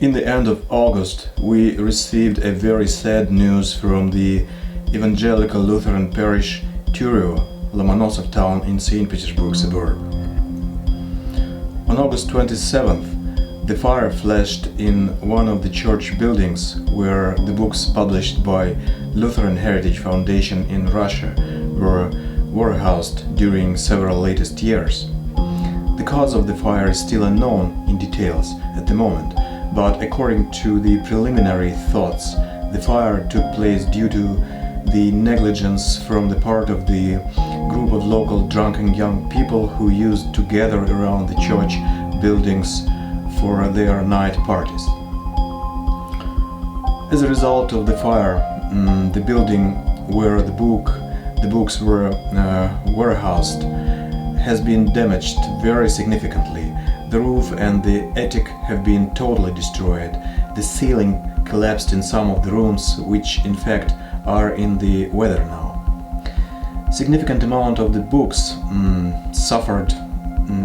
In the end of August, we received a very sad news from the evangelical Lutheran parish Turyo, Lomonosov town in St. Petersburg suburb. On August 27th, the fire flashed in one of the church buildings where the books published by Lutheran Heritage Foundation in Russia were warehoused during several latest years. The cause of the fire is still unknown in details at the moment, but according to the preliminary thoughts, the fire took place due to the negligence from the part of the group of local drunken young people who used to gather around the church buildings for their night parties. As a result of the fire, the building where the books were warehoused has been damaged very significantly. The roof and the attic have been totally destroyed. The ceiling collapsed in some of the rooms, which in fact are in the weather now. Significant amount of the books suffered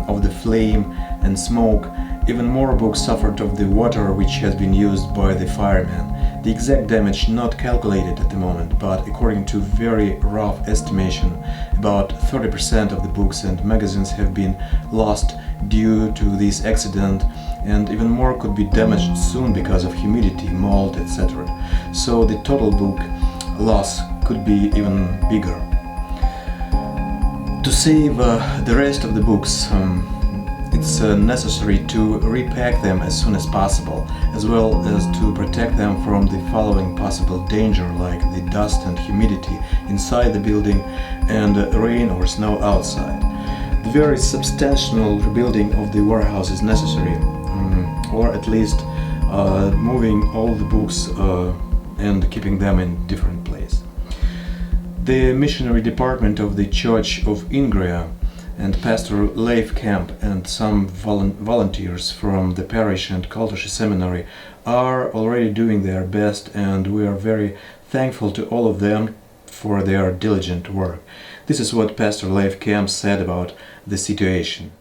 of the flame and smoke. Even more books suffered of the water which has been used by the firemen. The exact damage not calculated at the moment, but according to very rough estimation, about 30% of the books and magazines have been lost due to this accident, and even more could be damaged soon because of humidity, mold, etc. So the total book loss could be even bigger. To save the rest of the books, it's necessary to repack them as soon as possible, as well as to protect them from the following possible danger, like the dust and humidity inside the building and rain or snow outside. The very substantial rebuilding of the warehouse is necessary, or at least moving all the books and keeping them in different place. The missionary department of the Church of Ingria and Pastor Leif Camp and some volunteers from the parish and Culture Seminary are already doing their best, and we are very thankful to all of them for their diligent work. This is what Pastor Leif Camp said about the situation.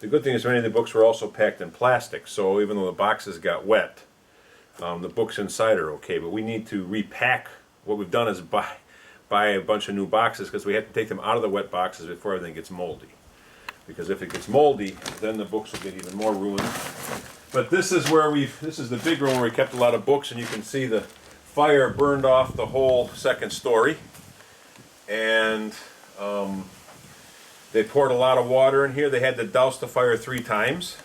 The good thing is many of the books were also packed in plastic, so even though the boxes got wet, the books inside are okay, but we need to repack. What we've done is buy a bunch of new boxes, because we have to take them out of the wet boxes before everything gets moldy. Because if it gets moldy, then the books will get even more ruined. But this is the big room where we kept a lot of books, and you can see the fire burned off the whole second story. And they poured a lot of water in here. They had to douse the fire 3 times.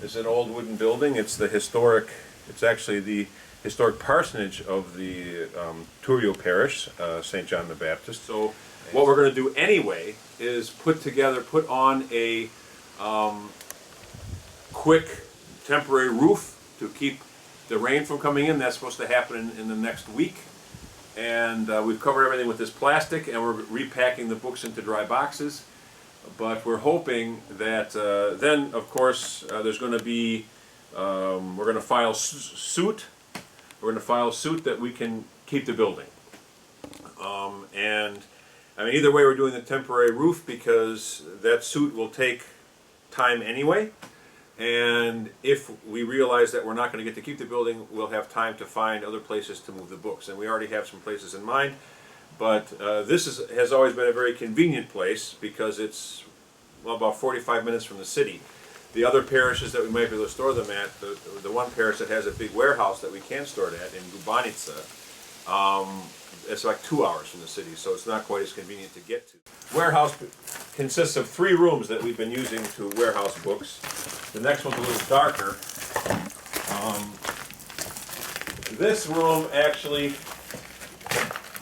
This is an old wooden building. It's actually the historic parsonage of the Turyo parish, St. John the Baptist. So what we're going to do anyway is put on a quick temporary roof to keep the rain from coming in. That's supposed to happen in the next week. And we've covered everything with this plastic, and we're repacking the books into dry boxes. But we're hoping that then, of course, there's going to be, we're going to file suit. We're going to file suit that we can keep the building. And I mean, either way, we're doing the temporary roof because that suit will take time anyway. And if we realize that we're not going to get to keep the building, we'll have time to find other places to move the books. And we already have some places in mind. But this has always been a very convenient place because it's about 45 minutes from the city. The other parishes that we might be able to store them at, the one parish that has a big warehouse that we can store it at in Gubanica, it's like 2 hours from the city, so it's not quite as convenient to get to. Warehouse consists of 3 rooms that we've been using to warehouse books. The next one's a little darker. This room actually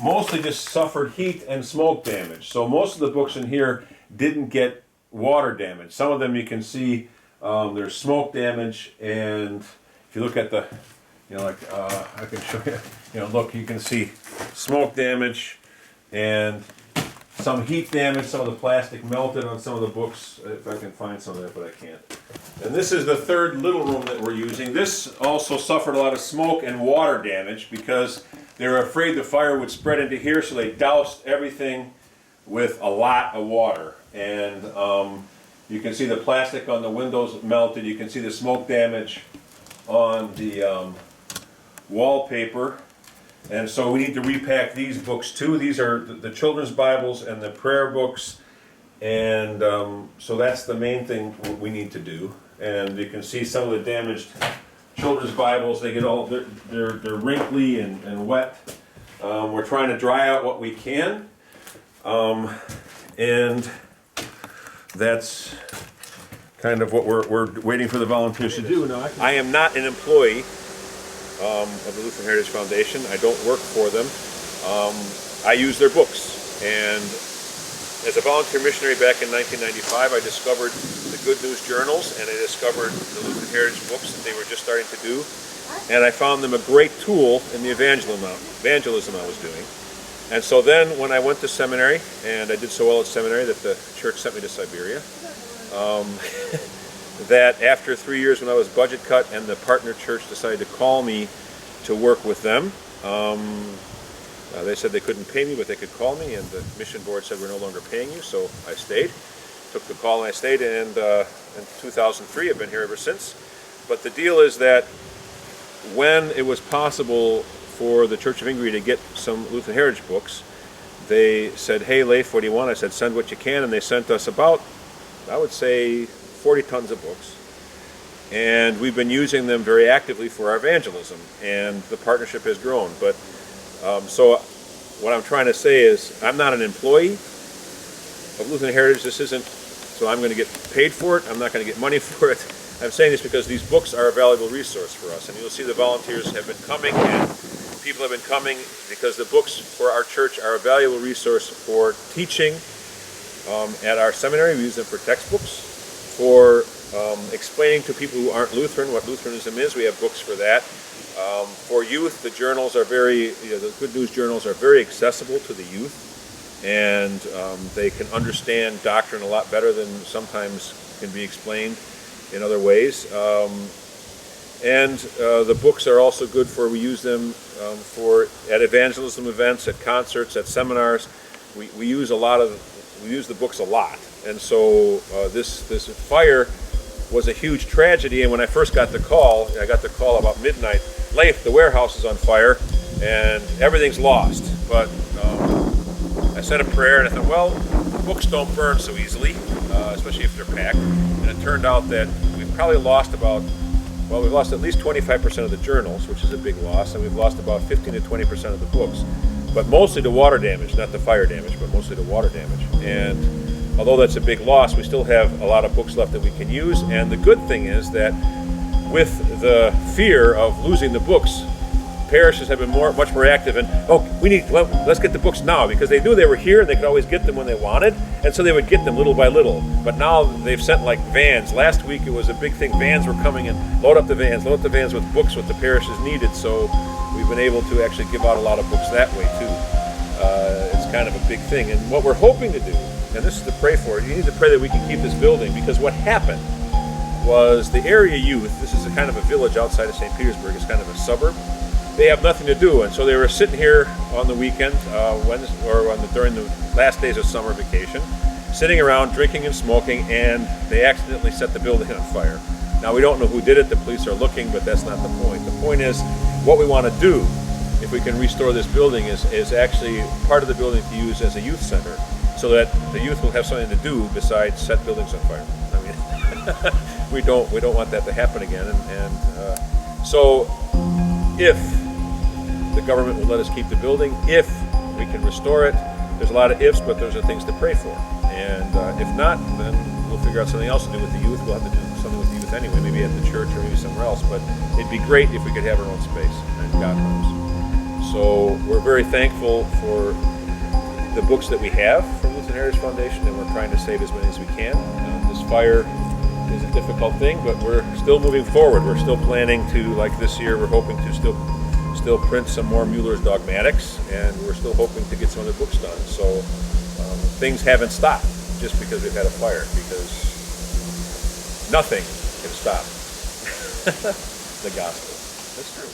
mostly just suffered heat and smoke damage. So most of the books in here didn't get water damage. Some of them you can see there's smoke damage, and if you look at the, I can show you, look, you can see smoke damage and some heat damage. Some of the plastic melted on some of the books, if I can find some of that, but I can't. And this is the third little room that we're using. This also suffered a lot of smoke and water damage because they were afraid the fire would spread into here, so they doused everything with a lot of water. And you can see the plastic on the windows melted. You can see the smoke damage on the wallpaper. And so we need to repack these books too. These are the children's Bibles and the prayer books. And so that's the main thing we need to do. And you can see some of the damaged children's Bibles. They get all, they're wrinkly and wet. We're trying to dry out what we can. And that's kind of what we're waiting for the volunteers to do. Now, I am not an employee of the Lutheran Heritage Foundation. I don't work for them. I use their books. And as a volunteer missionary back in 1995, I discovered the Good News Journals, and I discovered the Lutheran Heritage books that they were just starting to do. And I found them a great tool in the evangelism I was doing. And so then when I went to seminary, and I did so well at seminary that the church sent me to Siberia, that after 3 years when I was budget cut and the partner church decided to call me to work with them, they said they couldn't pay me, but they could call me, and the mission board said, we're no longer paying you, so I stayed. Took the call and I stayed, and in 2003 I've been here ever since. But the deal is that when it was possible for the Church of Ingrid to get some Lutheran Heritage books, they said, hey Leif, what do you want? I said, send what you can, and they sent us about, I would say, 40 tons of books. And we've been using them very actively for our evangelism, and the partnership has grown. But so what I'm trying to say is, I'm not an employee of Lutheran Heritage. This isn't, so I'm going to get paid for it. I'm not going to get money for it. I'm saying this because these books are a valuable resource for us, and you'll see the volunteers have been coming, and people have been coming because the books for our church are a valuable resource for teaching at our seminary. We use them for textbooks, for explaining to people who aren't Lutheran what Lutheranism is. We have books for that. For youth, the journals are the Good News Journals are very accessible to the youth, and they can understand doctrine a lot better than sometimes can be explained in other ways. And the books are also good for, we use them at evangelism events, at concerts, at seminars. We use the books a lot. And so this fire was a huge tragedy, and when I first got the call, I got the call about midnight, Leif, the warehouse is on fire and everything's lost. But I said a prayer and I thought, well, the books don't burn so easily, especially if they're packed. And it turned out that we've probably lost we've lost at least 25% of the journals, which is a big loss, and we've lost about 15 to 20% of the books. But mostly to water damage, not the fire damage, but mostly to water damage. And although that's a big loss, we still have a lot of books left that we can use. And the good thing is that with the fear of losing the books, parishes have been much more active, and let's get the books now, because they knew they were here and they could always get them when they wanted, and so they would get them little by little. But now they've sent like vans. Last week it was a big thing. Vans were coming and load up the vans with books what the parishes needed. So we've been able to actually give out a lot of books that way too. It's kind of a big thing. And what we're hoping to do, and this is to pray for, you need to pray that we can keep this building, because what happened was the area youth, this is a kind of a village outside of St. Petersburg, it's kind of a suburb, they have nothing to do, and so they were sitting here on the weekend, during the last days of summer vacation, sitting around drinking and smoking, and they accidentally set the building on fire. Now we don't know who did it, the police are looking, but that's not the point. The point is, what we want to do, if we can restore this building, is actually part of the building to use as a youth center, so that the youth will have something to do besides set buildings on fire. I mean, we don't want that to happen again, and so if the government will let us keep the building, if we can restore it, there's a lot of ifs, but those are things to pray for. And if not, then we'll figure out something else to do with the youth. We'll have to do something with the youth anyway, maybe at the church or maybe somewhere else. But it'd be great if we could have our own space, and God knows. So we're very thankful for the books that we have from Lutheran Heritage Foundation, and we're trying to save as many as we can. This fire is a difficult thing, but we're still moving forward. We're still planning to, like this year, we're hoping to still print some more Mueller's Dogmatics, and we're still hoping to get some other books done. So things haven't stopped just because we've had a fire, because nothing can stop the gospel. That's true.